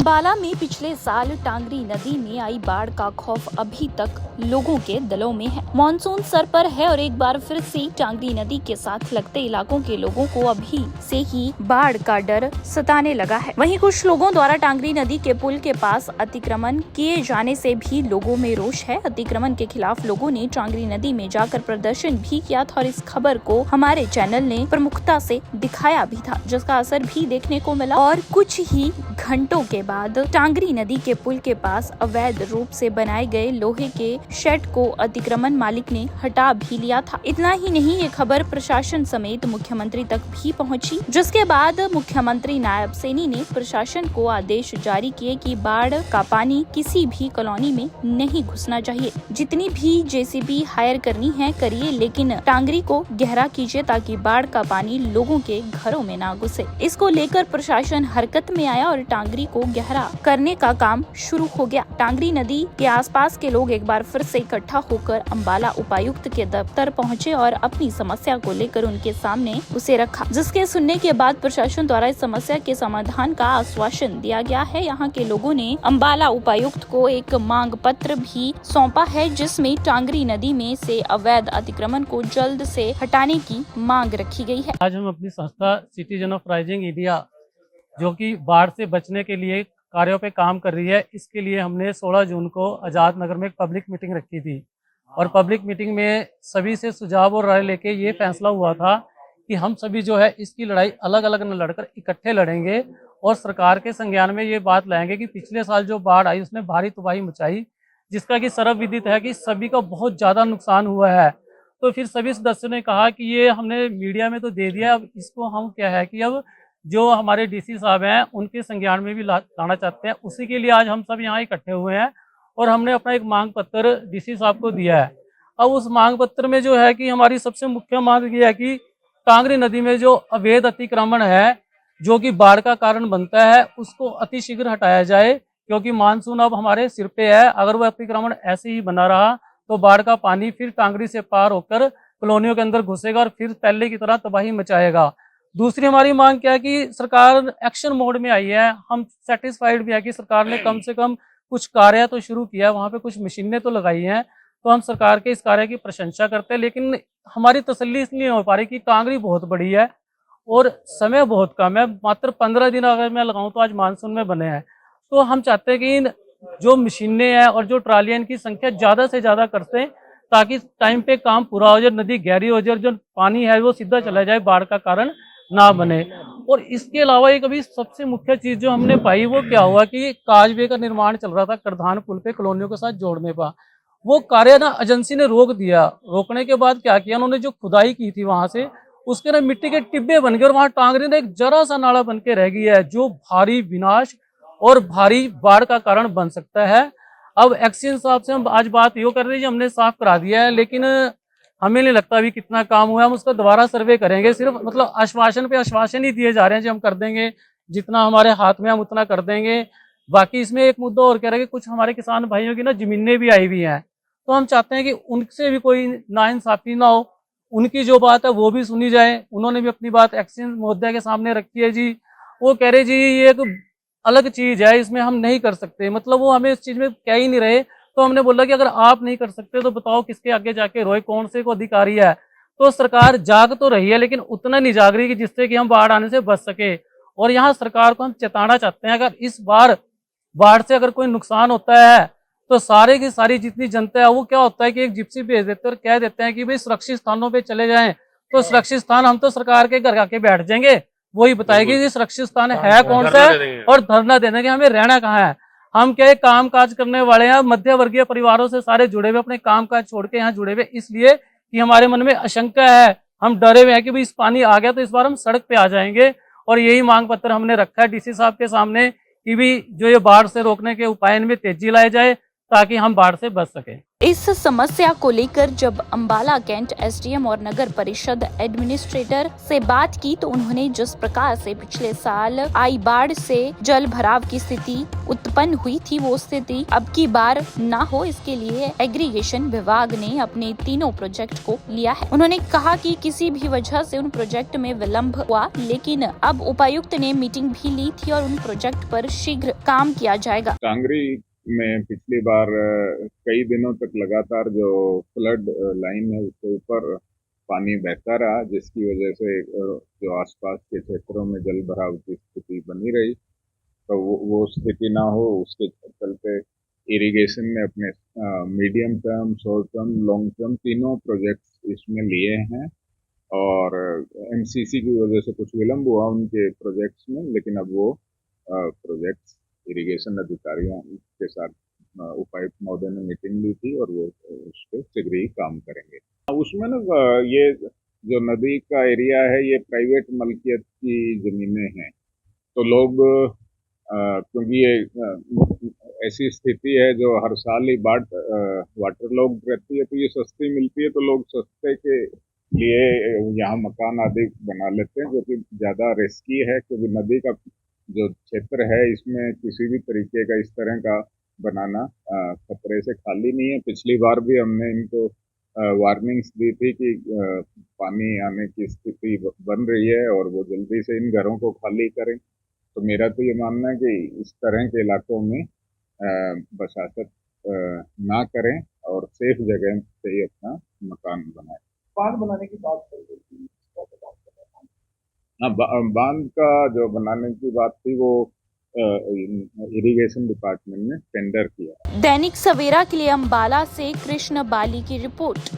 अंबाला में पिछले साल टांगरी नदी में आई बाढ़ का खौफ अभी तक लोगों के दिलों में है। मानसून सर पर है और एक बार फिर से टांगरी नदी के साथ लगते इलाकों के लोगों को अभी से ही बाढ़ का डर सताने लगा है। वहीं कुछ लोगों द्वारा टांगरी नदी के पुल के पास अतिक्रमण किए जाने से भी लोगों में रोष है। अतिक्रमण के खिलाफ लोगों ने टांगरी नदी में जाकर प्रदर्शन भी किया था और इस खबर को हमारे चैनल ने प्रमुखता से दिखाया भी था, जिसका असर भी देखने को मिला। और कुछ ही घंटों के बाद टांगरी नदी के पुल के पास अवैध रूप से बनाए गए लोहे के शेड को अतिक्रमण मालिक ने हटा भी लिया था। इतना ही नहीं, ये खबर प्रशासन समेत मुख्यमंत्री तक भी पहुंची, जिसके बाद मुख्यमंत्री नायब सैनी ने प्रशासन को आदेश जारी किए कि बाढ़ का पानी किसी भी कॉलोनी में नहीं घुसना चाहिए। जितनी भी जेसीबी हायर करनी है करिए, लेकिन टांगरी को गहरा कीजिए ताकि बाढ़ का पानी लोगों के घरों में ना घुसे। इसको लेकर प्रशासन हरकत में आया और टांगरी को गहरा करने का काम शुरू हो गया। टांगरी नदी के आसपास के लोग एक बार फिर से इकट्ठा होकर अंबाला उपायुक्त के दफ्तर पहुंचे और अपनी समस्या को लेकर उनके सामने उसे रखा, जिसके सुनने के बाद प्रशासन द्वारा इस समस्या के समाधान का आश्वासन दिया गया है। यहाँ के लोगों ने अंबाला उपायुक्त को एक मांग पत्र भी सौंपा है, जिसमें टांगरी नदी में से अवैध अतिक्रमण को जल्द से हटाने की मांग रखी गई है। आज हम अपनी संस्था सिटीजन ऑफ राइजिंग इंडिया, जो कि बाढ़ से बचने के लिए कार्यों पे काम कर रही है, इसके लिए हमने 16 जून को आज़ाद नगर में एक पब्लिक मीटिंग रखी थी। और पब्लिक मीटिंग में सभी से सुझाव और राय लेके ये फैसला हुआ था कि हम सभी जो है इसकी लड़ाई अलग अलग न लड़कर इकट्ठे लड़ेंगे और सरकार के संज्ञान में ये बात लाएंगे कि पिछले साल जो बाढ़ आई उसने भारी तबाही मचाई, जिसका कि सर्वविदित है कि सभी का बहुत ज़्यादा नुकसान हुआ है। तो फिर सभी सदस्यों ने कहा कि ये हमने मीडिया में तो दे दिया, अब इसको हम क्या है कि अब जो हमारे डीसी साहब हैं उनके संज्ञान में भी लाना चाहते हैं। उसी के लिए आज हम सब यहाँ इकट्ठे हुए हैं और हमने अपना एक मांग पत्र डीसी साहब को दिया है। अब उस मांग पत्र में जो है कि हमारी सबसे मुख्य मांग ये है कि टांगरी नदी में जो अवैध अतिक्रमण है, जो कि बाढ़ का कारण बनता है, उसको अतिशीघ्र हटाया जाए, क्योंकि मानसून अब हमारे सिर पे है। अगर वह अतिक्रमण ऐसे ही बना रहा तो बाढ़ का पानी फिर टांगरी से पार होकर कॉलोनियों के अंदर घुसेगा और फिर पहले की तरह तबाही मचाएगा। दूसरी हमारी मांग क्या है कि सरकार एक्शन मोड में आई है। हम सेटिस्फाइड भी है कि सरकार ने कम से कम कुछ कार्य तो शुरू किया, वहाँ पे कुछ मशीनें तो लगाई हैं, तो हम सरकार के इस कार्य की प्रशंसा करते हैं। लेकिन हमारी तसल्ली इसलिए हो पा रही कि टांगरी बहुत बड़ी है और समय बहुत कम है। मात्र 15 दिन अगर मैं लगाऊं तो आज मानसून में बने हैं। तो हम चाहते हैं कि जो मशीनें हैं और जो ट्रालियां, इनकी संख्या ज़्यादा से ज़्यादा करते हैं ताकि टाइम पे काम पूरा हो जाए, नदी गहरी हो जाए और जो पानी है वो सीधा चला जाए, बाढ़ का कारण ना बने। और इसके अलावा एक अभी सबसे मुख्य चीज़ जो हमने पाई वो क्या हुआ कि काजवे का निर्माण चल रहा था करधान पुल पे कॉलोनियों के साथ जोड़ने का। वो कार्य ना एजेंसी ने रोक दिया। रोकने के बाद क्या किया उन्होंने, जो खुदाई की थी वहां से उसके ना मिट्टी के टिब्बे बन गए और वहां टांगरी ने एक जरा सा नाला बन के रह गया है, जो भारी विनाश और भारी बाढ़ का कारण बन सकता है। अब एक्सीडेंट साहब से हम आज बात यो कर रहे हैं, हमने साफ करा दिया है, लेकिन हमें नहीं लगता अभी कितना काम हुआ है। हम उसका दोबारा सर्वे करेंगे। सिर्फ मतलब आश्वासन पे आश्वासन ही दिए जा रहे हैं जी हम कर देंगे, जितना हमारे हाथ में हम उतना कर देंगे। बाकी इसमें एक मुद्दा और कह रहे हैं कि कुछ हमारे किसान भाइयों की ना जमीनें भी आई हुई हैं, तो हम चाहते हैं कि उनसे भी कोई नाइंसाफी ना हो, उनकी जो बात है वो भी सुनी जाए। उन्होंने भी अपनी बात एक्सीडेंट महोदय के सामने रखी है जी। वो कह रहे जी ये एक अलग चीज़ है, इसमें हम नहीं कर सकते, मतलब वो हमें इस चीज़ में कह ही नहीं रहे। तो हमने बोला कि अगर आप नहीं कर सकते तो बताओ किसके आगे जाके रोए, कौन से को अधिकारी है। तो सरकार जाग तो रही है लेकिन उतना नहीं जाग रही कि जिससे कि हम बाढ़ आने से बच सके। और यहाँ सरकार को हम चेताना चाहते हैं, अगर इस बार बाढ़ से अगर कोई नुकसान होता है तो सारे की सारी जितनी जनता है वो क्या होता है कि एक जिप्सी भेज देते हैं और कह देते हैं कि भाई सुरक्षित स्थानों पर चले जाएं। तो सुरक्षित स्थान हम तो सरकार के घर आके बैठ जाएंगे, वही बताएगी कि सुरक्षित स्थान है कौन सा है और धरना देने के हमें रहना कहाँ है। हम क्या काम काज करने वाले हैं, मध्य वर्गीय परिवारों से सारे जुड़े हुए, अपने काम काज छोड़ के यहाँ जुड़े हुए, इसलिए कि हमारे मन में आशंका है, हम डरे हुए हैं कि भाई इस पानी आ गया तो इस बार हम सड़क पे आ जाएंगे। और यही मांग पत्र हमने रखा है डीसी साहब के सामने कि भी जो ये बाढ़ से रोकने के उपाय इनमें तेजी लाए जाए, ताकि हम बाढ़ से बच सकें। इस समस्या को लेकर जब अंबाला कैंट एसडीएम और नगर परिषद एडमिनिस्ट्रेटर से बात की तो उन्होंने जिस प्रकार से पिछले साल आई बाढ़ से जल भराव की स्थिति उत्पन्न हुई थी वो स्थिति अब की बार ना हो, इसके लिए एग्रीगेशन विभाग ने अपने तीनों प्रोजेक्ट को लिया है। उन्होंने कहा कि किसी भी वजह से उन प्रोजेक्ट में विलम्ब हुआ, लेकिन अब उपायुक्त ने मीटिंग भी ली थी और उन प्रोजेक्ट पर शीघ्र काम किया जाएगा। टांगरी में पिछली बार कई दिनों तक लगातार जो फ्लड लाइन है उसके ऊपर पानी बहता रहा, जिसकी वजह से जो आसपास के क्षेत्रों में जल भराव की स्थिति बनी रही। तो वो स्थिति ना हो उसके चलते इरिगेशन ने अपने medium term, short term, long term तीनों प्रोजेक्ट्स इसमें लिए हैं। और एमसीसी की वजह से कुछ विलम्ब हुआ उनके प्रोजेक्ट्स में, लेकिन अब वो प्रोजेक्ट्स इरिगेशन अधिकारियों के साथ उपायुक्त महोदय ने मीटिंग ली थी और वो उस पर शीघ्र ही काम करेंगे। उसमें ना ये जो नदी का एरिया है ये प्राइवेट मलकियत की जमीनें हैं, तो लोग क्योंकि ये ऐसी स्थिति है जो हर साल ही बाढ़ वाटर लॉग रहती है, तो ये सस्ती मिलती है, तो लोग सस्ते के लिए यहाँ मकान आदि बना लेते हैं, जो कि ज़्यादा रिस्की है क्योंकि नदी का जो क्षेत्र है इसमें किसी भी तरीके का इस तरह का बनाना खतरे से खाली नहीं है। पिछली बार भी हमने इनको वार्निंग्स दी थी कि पानी आने की स्थिति बन रही है और वो जल्दी से इन घरों को खाली करें। तो मेरा तो ये मानना है कि इस तरह के इलाकों में बसात ना करें और सेफ जगह से ही अपना मकान बनाएं। बांध बनाने की बात कर रही थी, हाँ, बांध का जो बनाने की बात थी वो इरिगेशन डिपार्टमेंट ने टेंडर किया। दैनिक सवेरा के लिए अंबाला से कृष्ण बाली की रिपोर्ट।